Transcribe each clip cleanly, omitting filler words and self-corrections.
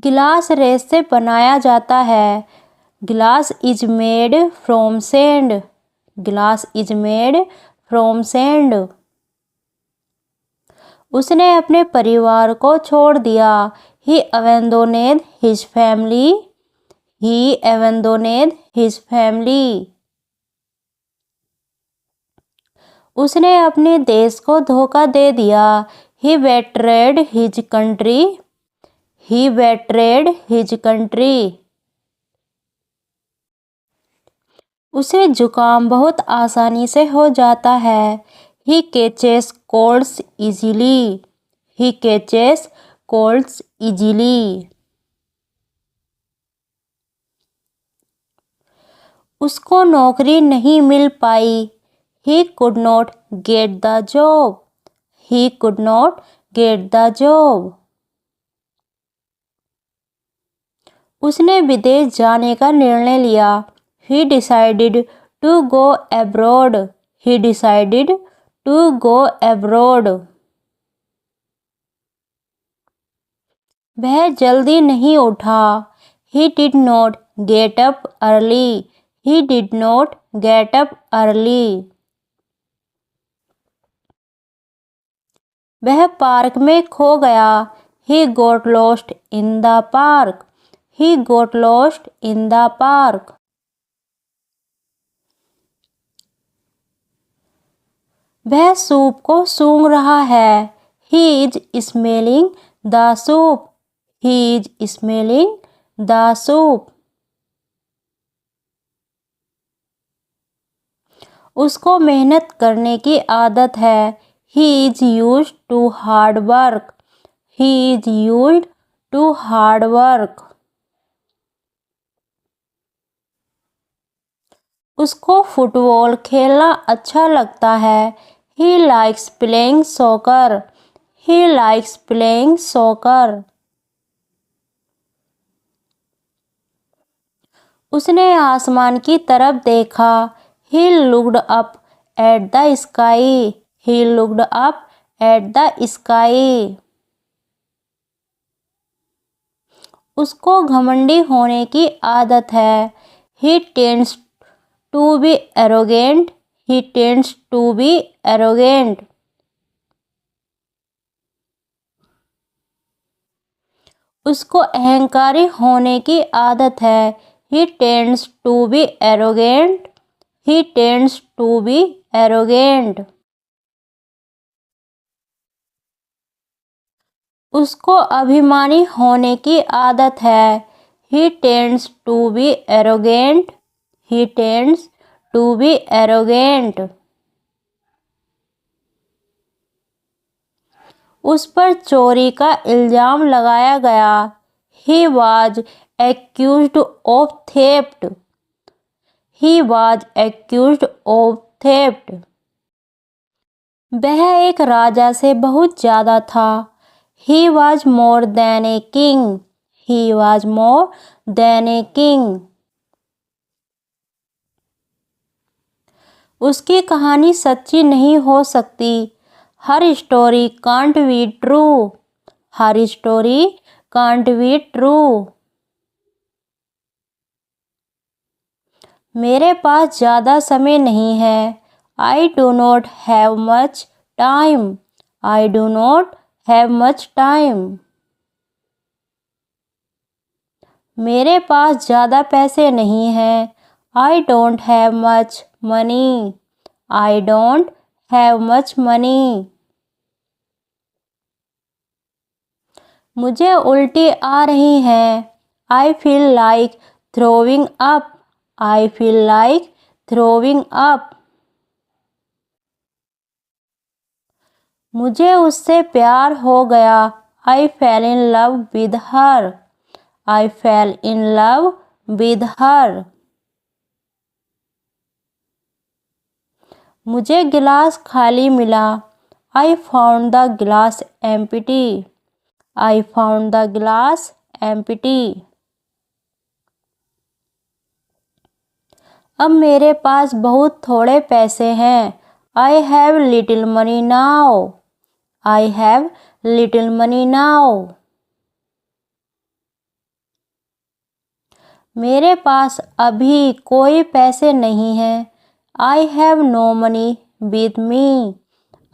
गिलास रेत से बनाया जाता है। Glass is made from sand. Glass is made from sand. उसने अपने परिवार को छोड़ दिया। He abandoned his family. He abandoned his family. उसने अपने देश को धोखा दे दिया। He betrayed his country. He betrayed his country. उसे जुकाम बहुत आसानी से हो जाता है। He catches colds easily. He catches colds easily. उसको नौकरी नहीं मिल पाई। He could not get the job. He could not get the job. उसने विदेश जाने का निर्णय लिया। He decided to go abroad. He decided to go abroad. वह जल्दी नहीं उठा। He did not get up early. He did not get up early. वह पार्क में खो गया। He got lost in the park. He got lost in the park. वह soup को सूंघ रहा है। He is smelling the soup. He is smelling the soup. उसको मेहनत करने की आदत है। He is used to hard work. He is used to hard work. उसको फुटबॉल खेलना अच्छा लगता है। He likes playing soccer. He likes playing soccer. उसने आसमान की तरफ देखा। He looked up at the sky. He looked up at the sky. उसको घमंडी होने की आदत है। He tends to be arrogant. He tends to be arrogant. उसको अहंकारी होने की आदत है। He tends to be arrogant. He tends to be arrogant. उसको अभिमानी होने की आदत है। He tends to be arrogant. He tends to be arrogant. उस पर चोरी का इल्जाम लगाया गया। He was accused of theft. He was accused of theft. वह एक राजा से बहुत ज़्यादा था। He was more than a king. He was more than a king. उसकी कहानी सच्ची नहीं हो सकती। Her story can't be true. Her story can't be true. मेरे पास ज़्यादा समय नहीं है। I do not have much time. I do not have much time. मेरे पास ज़्यादा पैसे नहीं हैं। I don't have much money. I don't have much money. मुझे उल्टी आ रही हैं। I feel like throwing up. I feel like throwing up. मुझे उससे प्यार हो गया। I fell in love with her. I fell in love with her. मुझे गिलास खाली मिला। I found the glass empty. I found the glass empty. अब मेरे पास बहुत थोड़े पैसे हैं। I have little money now. I have little money now. मेरे पास अभी कोई पैसे नहीं हैं। I have no money with me.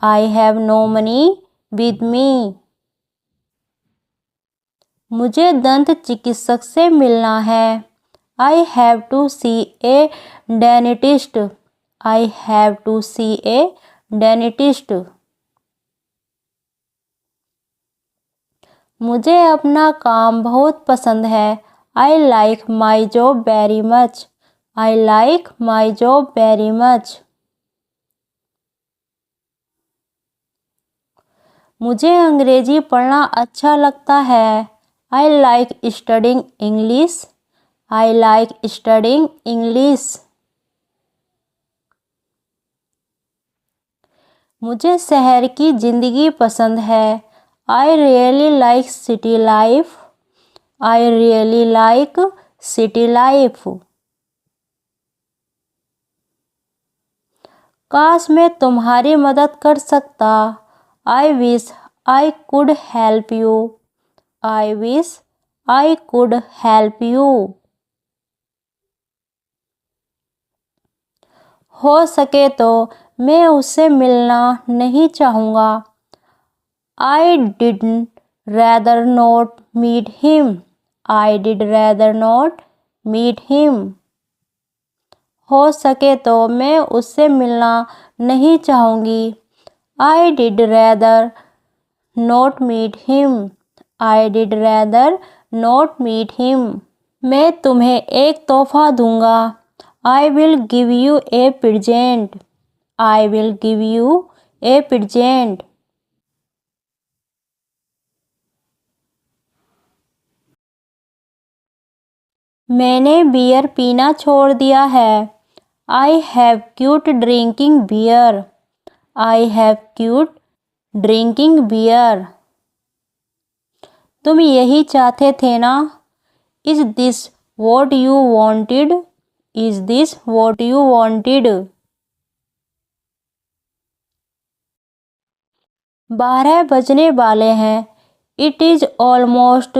I have no money with me. मुझे दंत चिकित्सक से मिलना है। I have to see a dentist. I have to see a dentist. मुझे अपना काम बहुत पसंद है। I like my job very much. I like my job very much. मुझे अंग्रेजी पढ़ना अच्छा लगता है। I like studying English. I like studying English. मुझे शहर की ज़िंदगी पसंद है। I really like city life. I really like city life. काश मैं तुम्हारी मदद कर सकता। I wish I could help you. I wish I could help you. हो सके तो मैं उससे मिलना नहीं चाहूँगा। I did rather not meet him. I did rather not meet him. हो सके तो मैं उससे मिलना नहीं चाहूँगी। I did rather not meet him. I did rather not meet him. मैं तुम्हें एक तोहफा दूंगा। I will give you a present. I will give you a present. मैंने बियर पीना छोड़ दिया है। I have quit drinking beer. I have quit drinking beer. तुम यही चाहते थे ना? Is this what you wanted? Is this what you wanted? 12 बजने वाले हैं। It is almost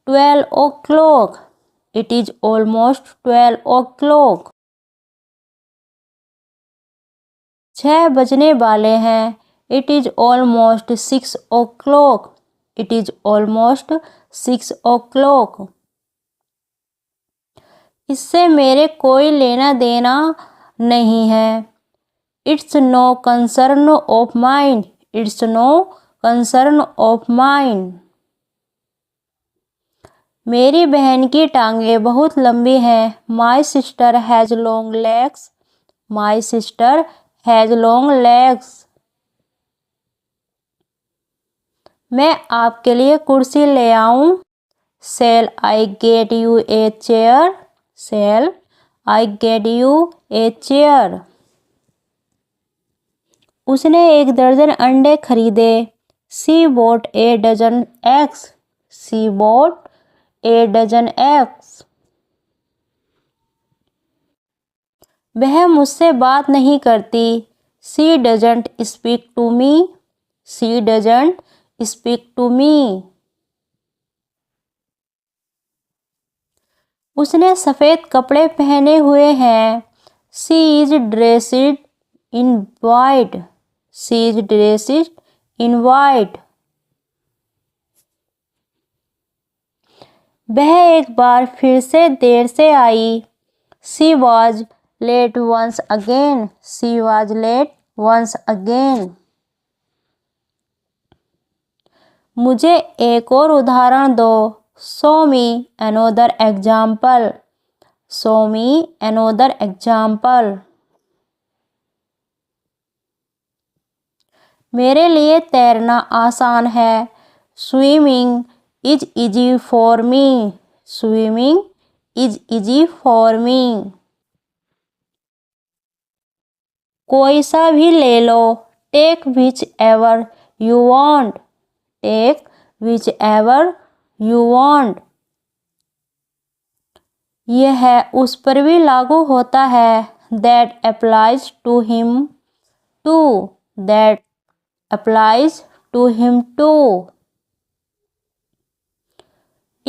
12 o'clock। It is almost 12 o'clock। 6 बजने वाले हैं। It is almost 6 o'clock। It is almost 6 o'clock। इससे मेरे कोई लेना देना नहीं है। It's no concern of mind. It's no concern of mind. मेरी बहन की टांगें बहुत लंबी हैं। My sister has long legs. My sister has long legs. मैं आपके लिए कुर्सी ले आऊं? Shall I get you a chair? Shall I get you a chair? उसने 1 दर्जन अंडे खरीदे। She bought a dozen eggs. She bought a dozen eggs. वह मुझसे बात नहीं करती। She doesn't speak to me. She doesn't speak to me. उसने सफ़ेद कपड़े पहने हुए हैं। She is dressed in white. She is dressed in white. वह एक बार फिर से देर से आई। She was late once again. She was late once again. मुझे एक और उदाहरण दो। Show me another example. Show me another example. मेरे लिए तैरना आसान है। Swimming is easy for me. Swimming is easy for me. कोई सा भी ले लो। Take whichever you want. Take whichever you want. यह उस पर भी लागू होता है। That applies to him too. That applies to him too.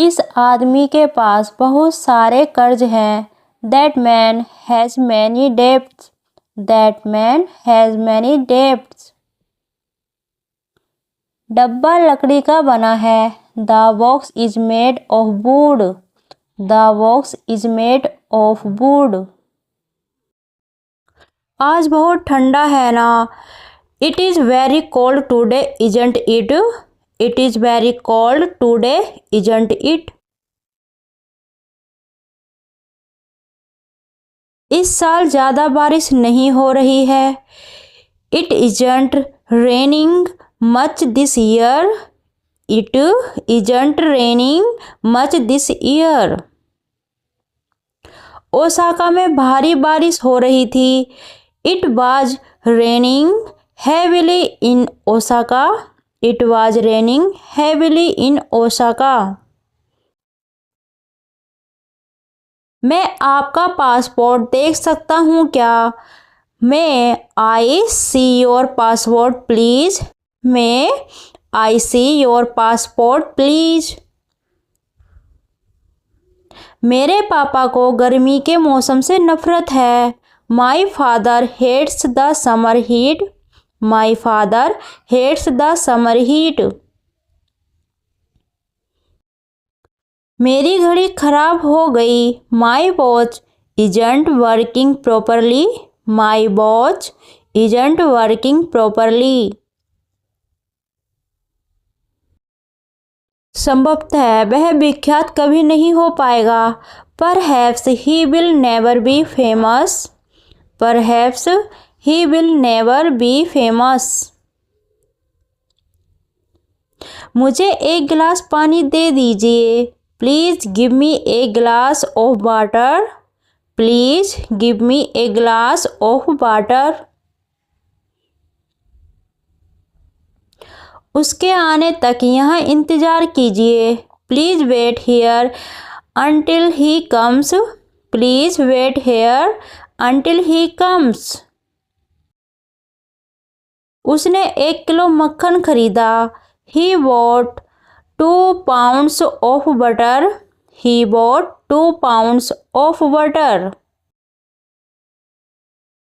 इस आदमी के पास बहुत सारे कर्ज हैं। That man has many debts. That man has many debts. डब्बा लकड़ी का बना है। The box is made of wood. The box is made of wood. आज बहुत ठंडा है ना। It is very cold today, isn't it? It is very cold today, isn't it? इस साल ज़्यादा बारिश नहीं हो रही है। It isn't raining much this year. It isn't raining much this year. Osaka में भारी बारिश हो रही थी। It was raining heavily in Osaka. It was raining heavily in Osaka. मैं आपका पासपोर्ट देख सकता हूँ क्या? May I see your passport please? May I see your passport please? मेरे पापा को गर्मी के मौसम से नफरत है। My father hates the summer heat. My father hates the summer heat. मेरी घड़ी खराब हो गई। My watch isn't working properly. My watch isn't working properly. संभवतः वह विख्यात कभी नहीं हो पाएगा। Perhaps he will never be famous. Perhaps he will never be famous. मुझे एक गिलास पानी दे दीजिए। Please give me a glass of water. Please give me a glass of water. उसके आने तक यहाँ इंतज़ार कीजिए। Please wait here until he comes. Please wait here until he comes. उसने 1 किलो मक्खन खरीदा। He bought 2 pounds of butter. He bought 2 pounds of butter.